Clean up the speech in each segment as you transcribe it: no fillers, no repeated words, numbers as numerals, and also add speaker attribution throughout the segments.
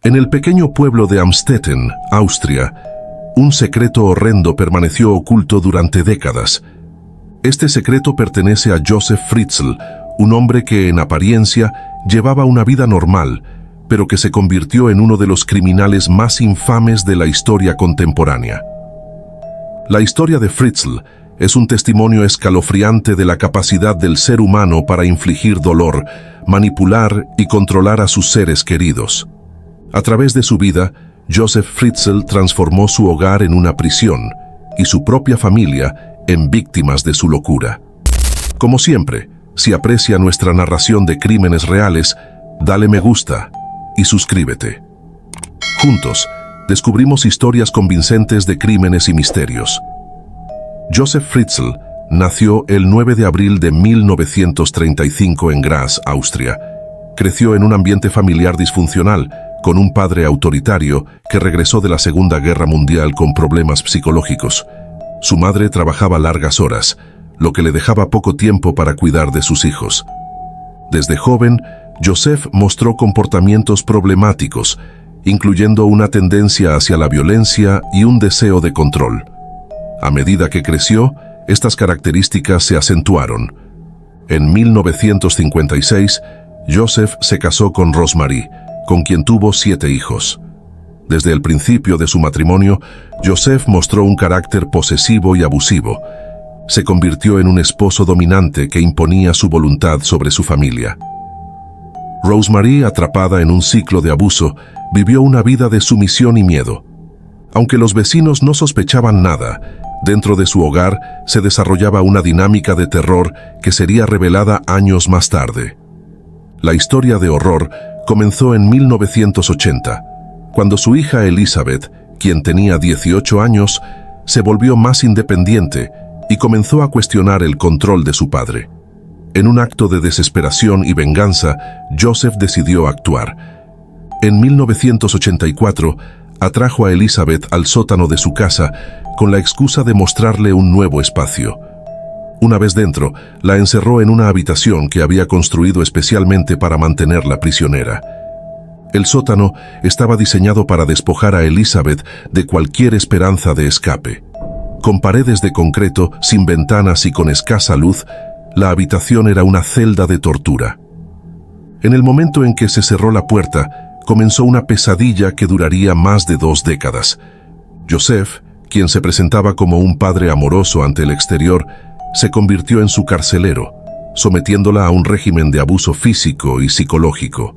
Speaker 1: En el pequeño pueblo de Amstetten, Austria, un secreto horrendo permaneció oculto durante décadas. Este secreto pertenece a Josef Fritzl, un hombre que en apariencia llevaba una vida normal, pero que se convirtió en uno de los criminales más infames de la historia contemporánea. La historia de Fritzl es un testimonio escalofriante de la capacidad del ser humano para infligir dolor, manipular y controlar a sus seres queridos. A través de su vida, Josef Fritzl transformó su hogar en una prisión y su propia familia en víctimas de su locura. Como siempre, si aprecia nuestra narración de crímenes reales, dale me gusta y suscríbete. Juntos, descubrimos historias convincentes de crímenes y misterios. Josef Fritzl nació el 9 de abril de 1935 en Graz, Austria. Creció en un ambiente familiar disfuncional, con un padre autoritario que regresó de la Segunda Guerra Mundial con problemas psicológicos. Su madre trabajaba largas horas, lo que le dejaba poco tiempo para cuidar de sus hijos. Desde joven, Josef mostró comportamientos problemáticos, incluyendo una tendencia hacia la violencia y un deseo de control. A medida que creció, estas características se acentuaron. En 1956, Josef se casó con Rosemarie, con quien tuvo 7 hijos. Desde el principio de su matrimonio, Josef mostró un carácter posesivo y abusivo. Se convirtió en un esposo dominante que imponía su voluntad sobre su familia. Rosemarie, atrapada en un ciclo de abuso, vivió una vida de sumisión y miedo. Aunque los vecinos no sospechaban nada, dentro de su hogar se desarrollaba una dinámica de terror que sería revelada años más tarde. La historia de horror comenzó en 1980, cuando su hija Elizabeth, quien tenía 18 años, se volvió más independiente y comenzó a cuestionar el control de su padre. En un acto de desesperación y venganza, Josef decidió actuar. En 1984, atrajo a Elizabeth al sótano de su casa con la excusa de mostrarle un nuevo espacio. Una vez dentro, la encerró en una habitación que había construido especialmente para mantenerla prisionera. El sótano estaba diseñado para despojar a Elizabeth de cualquier esperanza de escape. Con paredes de concreto, sin ventanas y con escasa luz, la habitación era una celda de tortura. En el momento en que se cerró la puerta, comenzó una pesadilla que duraría más de 2 décadas. Josef, quien se presentaba como un padre amoroso ante el exterior, se convirtió en su carcelero, sometiéndola a un régimen de abuso físico y psicológico.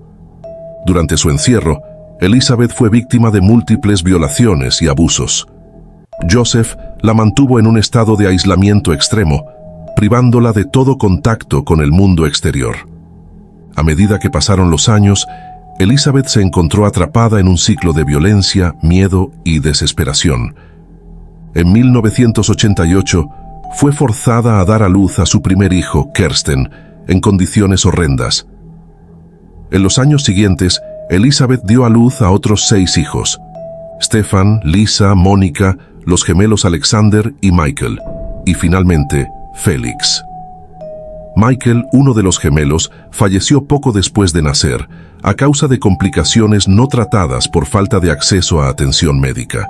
Speaker 1: Durante su encierro, Elizabeth fue víctima de múltiples violaciones y abusos. Josef la mantuvo en un estado de aislamiento extremo, privándola de todo contacto con el mundo exterior. A medida que pasaron los años, Elizabeth se encontró atrapada en un ciclo de violencia, miedo y desesperación. En 1988, fue forzada a dar a luz a su primer hijo, Kersten, en condiciones horrendas. En los años siguientes, Elizabeth dio a luz a otros 6 hijos: Stefan, Lisa, Mónica, los gemelos Alexander y Michael, y finalmente, Felix. Michael, uno de los gemelos, falleció poco después de nacer, a causa de complicaciones no tratadas por falta de acceso a atención médica.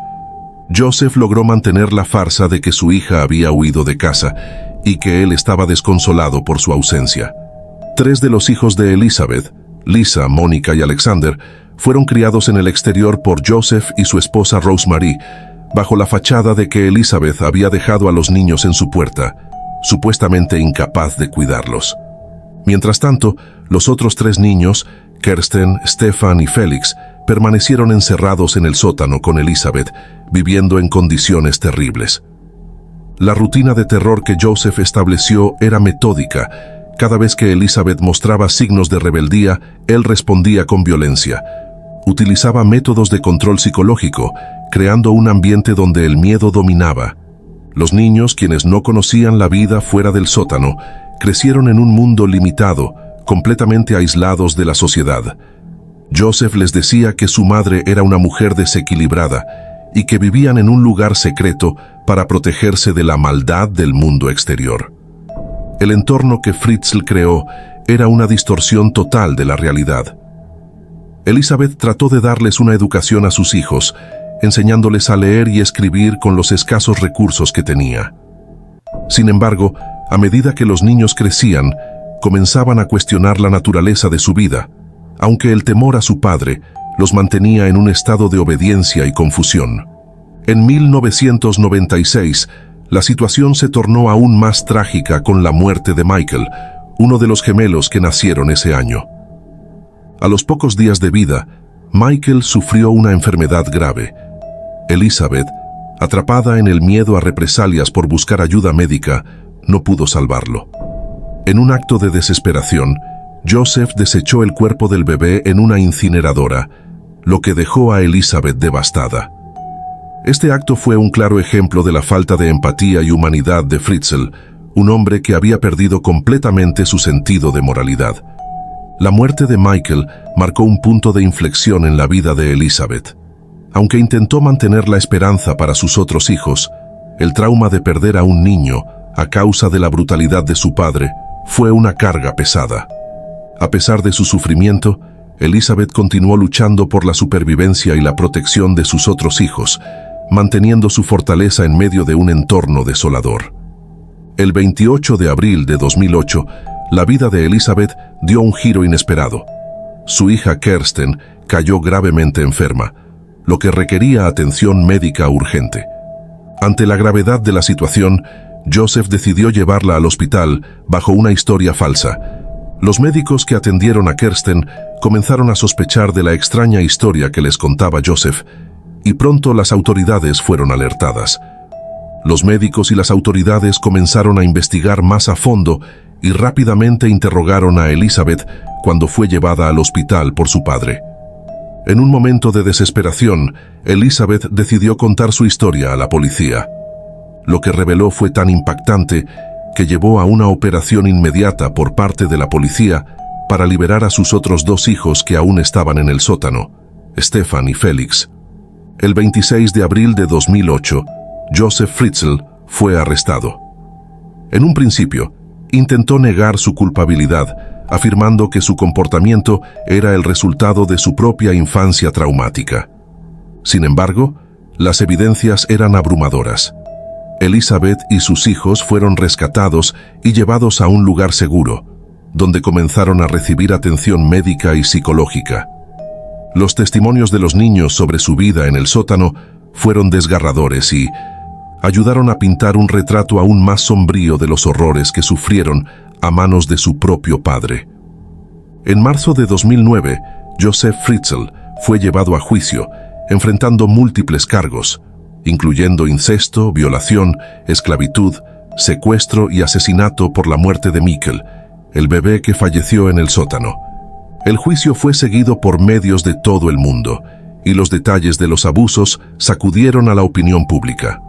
Speaker 1: Josef logró mantener la farsa de que su hija había huido de casa y que él estaba desconsolado por su ausencia. 3 de los hijos de Elizabeth, Lisa, Mónica y Alexander, fueron criados en el exterior por Josef y su esposa Rosemarie, bajo la fachada de que Elizabeth había dejado a los niños en su puerta, supuestamente incapaz de cuidarlos. Mientras tanto, los otros 3 niños, Kersten, Stefan y Felix, permanecieron encerrados en el sótano con Elizabeth, viviendo en condiciones terribles. La rutina de terror que Josef estableció era metódica. Cada vez que Elizabeth mostraba signos de rebeldía, él respondía con violencia. Utilizaba métodos de control psicológico, creando un ambiente donde el miedo dominaba. Los niños, quienes no conocían la vida fuera del sótano, crecieron en un mundo limitado, completamente aislados de la sociedad. Josef les decía que su madre era una mujer desequilibrada y que vivían en un lugar secreto para protegerse de la maldad del mundo exterior. El entorno que Fritzl creó era una distorsión total de la realidad. Elizabeth trató de darles una educación a sus hijos, enseñándoles a leer y escribir con los escasos recursos que tenía. Sin embargo, a medida que los niños crecían, comenzaban a cuestionar la naturaleza de su vida, aunque el temor a su padre los mantenía en un estado de obediencia y confusión. En 1996, la situación se tornó aún más trágica con la muerte de Michael, uno de los gemelos que nacieron ese año. A los pocos días de vida, Michael sufrió una enfermedad grave. Elizabeth, atrapada en el miedo a represalias por buscar ayuda médica, no pudo salvarlo. En un acto de desesperación, Joseph desechó el cuerpo del bebé en una incineradora, lo que dejó a Elizabeth devastada. Este acto fue un claro ejemplo de la falta de empatía y humanidad de Fritzl, un hombre que había perdido completamente su sentido de moralidad. La muerte de Michael marcó un punto de inflexión en la vida de Elizabeth. Aunque intentó mantener la esperanza para sus otros hijos, el trauma de perder a un niño a causa de la brutalidad de su padre fue una carga pesada. A pesar de su sufrimiento, Elizabeth continuó luchando por la supervivencia y la protección de sus otros hijos, manteniendo su fortaleza en medio de un entorno desolador. El 28 de abril de 2008, la vida de Elizabeth dio un giro inesperado. Su hija Kirsten cayó gravemente enferma, lo que requería atención médica urgente. Ante la gravedad de la situación, Joseph decidió llevarla al hospital bajo una historia falsa. Los médicos que atendieron a Kirsten comenzaron a sospechar de la extraña historia que les contaba Joseph, y pronto las autoridades fueron alertadas. Los médicos y las autoridades comenzaron a investigar más a fondo y rápidamente interrogaron a Elizabeth cuando fue llevada al hospital por su padre. En un momento de desesperación, Elizabeth decidió contar su historia a la policía. Lo que reveló fue tan impactante que llevó a una operación inmediata por parte de la policía para liberar a sus otros dos hijos que aún estaban en el sótano, Stefan y Felix. El 26 de abril de 2008, Joseph Fritzl fue arrestado. En un principio, intentó negar su culpabilidad, afirmando que su comportamiento era el resultado de su propia infancia traumática. Sin embargo, las evidencias eran abrumadoras. Elizabeth y sus hijos fueron rescatados y llevados a un lugar seguro, donde comenzaron a recibir atención médica y psicológica. Los testimonios de los niños sobre su vida en el sótano fueron desgarradores y ayudaron a pintar un retrato aún más sombrío de los horrores que sufrieron a manos de su propio padre. En marzo de 2009, Joseph Fritzl fue llevado a juicio, enfrentando múltiples cargos, incluyendo incesto, violación, esclavitud, secuestro y asesinato por la muerte de Michael, el bebé que falleció en el sótano. El juicio fue seguido por medios de todo el mundo, y los detalles de los abusos sacudieron a la opinión pública.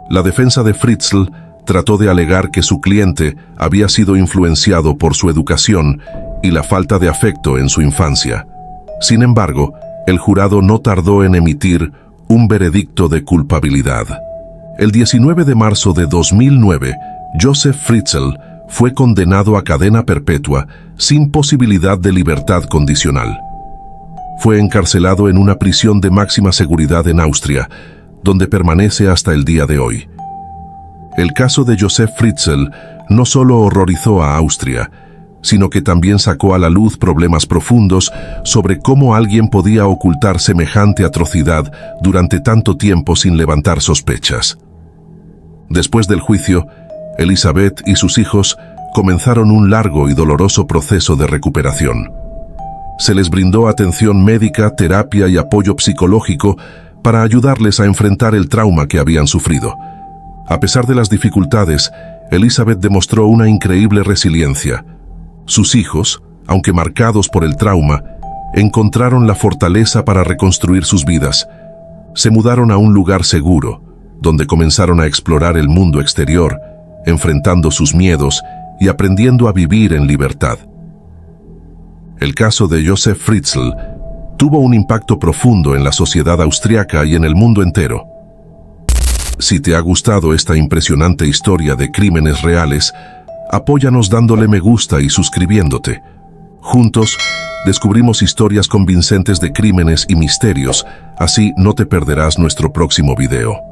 Speaker 1: La defensa de Fritzl trató de alegar que su cliente había sido influenciado por su educación y la falta de afecto en su infancia. Sin embargo, el jurado no tardó en emitir un veredicto de culpabilidad. El 19 de marzo de 2009, Joseph Fritzl fue condenado a cadena perpetua sin posibilidad de libertad condicional. Fue encarcelado en una prisión de máxima seguridad en Austria, donde permanece hasta el día de hoy. El caso de Joseph Fritzl no solo horrorizó a Austria, sino que también sacó a la luz problemas profundos sobre cómo alguien podía ocultar semejante atrocidad durante tanto tiempo sin levantar sospechas. Después del juicio, Elizabeth y sus hijos comenzaron un largo y doloroso proceso de recuperación. Se les brindó atención médica, terapia y apoyo psicológico para ayudarles a enfrentar el trauma que habían sufrido. A pesar de las dificultades, Elizabeth demostró una increíble resiliencia. Sus hijos, aunque marcados por el trauma, encontraron la fortaleza para reconstruir sus vidas. Se mudaron a un lugar seguro, donde comenzaron a explorar el mundo exterior, enfrentando sus miedos y aprendiendo a vivir en libertad. El caso de Joseph Fritzl tuvo un impacto profundo en la sociedad austriaca y en el mundo entero. Si te ha gustado esta impresionante historia de crímenes reales, apóyanos dándole me gusta y suscribiéndote. Juntos, descubrimos historias convincentes de crímenes y misterios, así no te perderás nuestro próximo video.